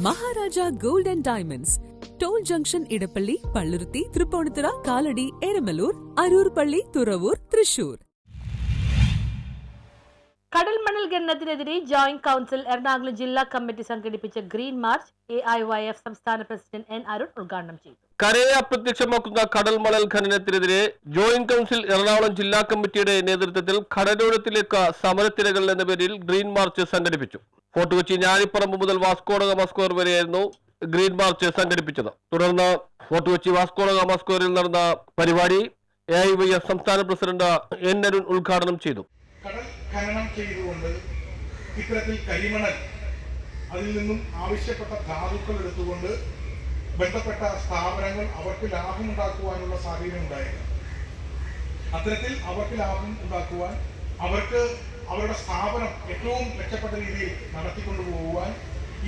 Maharaja gold and diamonds, toll junction Edappally, Palluruthy, Thrippunithura, Kalady, Eramalloor, Aroor പള്ളി, തുറവൂർ, തൃശൂർ. കടൽ മണൽ ഖനനത്തിനെതിരെ ജോയിന്റ് കൌൺസിൽ എറണാകുളം ജില്ലാ കമ്മിറ്റി സംഘടിപ്പിച്ച ഗ്രീൻ മാർച്ച് AIYF സംസ്ഥാന പ്രസിഡന്റ് N. അരുൺ ഉദ്ഘാടനം ചെയ്തു. കരയെ അപ്രത്യക്ഷമാക്കുന്ന കടൽ മണൽ ഖനനത്തിനെതിരെ ജോയിന്റ് കൌൺസിൽ എറണാകുളം ജില്ലാ കമ്മിറ്റിയുടെ നേതൃത്വത്തിൽ കടലോരത്തിലേക്ക് സമരത്തിരകൾ എന്ന പേരിൽ ഗ്രീൻ മാർച്ച് സംഘടിപ്പിച്ചു. ഫോർട്ട് കൊച്ചി ഞാനിപ്പറമ്പ് മുതൽ വാസ്കോഡഗാമ സ്ക്വയർ വരെയായിരുന്നു ഗ്രീൻ മാർച്ച് സംഘടിപ്പിച്ചത്. തുടർന്ന് ഫോർട്ട് കൊച്ചി വാസ്കോഡഗാമ സ്ക്വയറിൽ നടന്ന പരിപാടി AIYF സംസ്ഥാന പ്രസിഡന്റ് N. അരുൺ ഉദ്ഘാടനം ചെയ്തു. കടൽ ഖനനം ചെയ്തുകൊണ്ട് ഇത്തരത്തിൽ കരിമണൽ അതിൽ നിന്നും ആവശ്യപ്പെട്ട ധാതുക്കൾ എടുത്തുകൊണ്ട് ബന്ധപ്പെട്ട സ്ഥാപനങ്ങൾ അവർക്ക് ലാഭമുണ്ടാക്കുവാനുള്ള സാഹചര്യം ഉണ്ടായിരുന്നു. അത്തരത്തിൽ അവർക്ക് ലാഭം ഉണ്ടാക്കുവാൻ, അവർക്ക് അവരുടെ സ്ഥാപനം ഏറ്റവും മെച്ചപ്പെട്ട രീതിയിൽ നടത്തിക്കൊണ്ടുപോകുവാൻ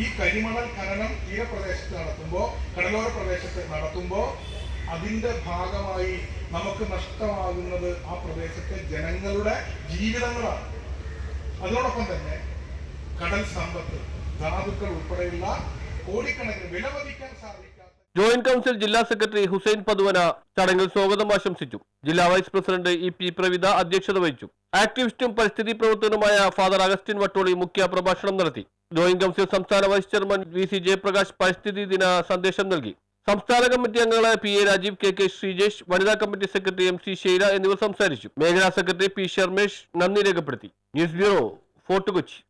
ഈ കരിമണൽ ഖനനം തീരപ്രദേശത്ത് നടത്തുമ്പോൾ, കടലോര പ്രദേശത്ത് നടത്തുമ്പോൾ അതിൻ്റെ ഭാഗമായി നമുക്ക് നഷ്ടമാകുന്നത് ആ പ്രദേശത്തെ ജനങ്ങളുടെ ജീവിതങ്ങളാണ്. അതോടൊപ്പം തന്നെ കടൽ സമ്പത്ത്, ധാതുക്കൾ ഉൾപ്പെടെയുള്ള കോടിക്കണക്കിന് വിലമതിക്കാൻ സാധിക്കാത്ത. ജോയിന്റ് കൌൺസിൽ ജില്ലാ സെക്രട്ടറി ഹുസൈൻ പതുവന ചടങ്ങിൽ സ്വാഗതം ആശംസിച്ചു. ജില്ലാ വൈസ് പ്രസിഡന്റ് EP പ്രവിത അധ്യക്ഷത വഹിച്ചു. ആക്ടിവിസ്റ്റും പരിസ്ഥിതി പ്രവർത്തകനുമായ ഫാദർ അഗസ്റ്റിൻ വട്ടോളി മുഖ്യ പ്രഭാഷണം നടത്തി. ജോയിന്റ് കൌൺസിൽ സംസ്ഥാന വൈസ് ചെയർമാൻ VC ജയപ്രകാശ് പരിസ്ഥിതി ദിന സന്ദേശം നൽകി. സംസ്ഥാന കമ്മിറ്റി അംഗങ്ങളായ PA രാജീവ്, KK ശ്രീജേഷ്, വനിതാ കമ്മിറ്റി സെക്രട്ടറി MC ഷെയ്ല എന്നിവർ സംസാരിച്ചു. മേഖലാ സെക്രട്ടറി P ശർമേഷ് നന്ദി രേഖപ്പെടുത്തി. News bureau, fort Kochi.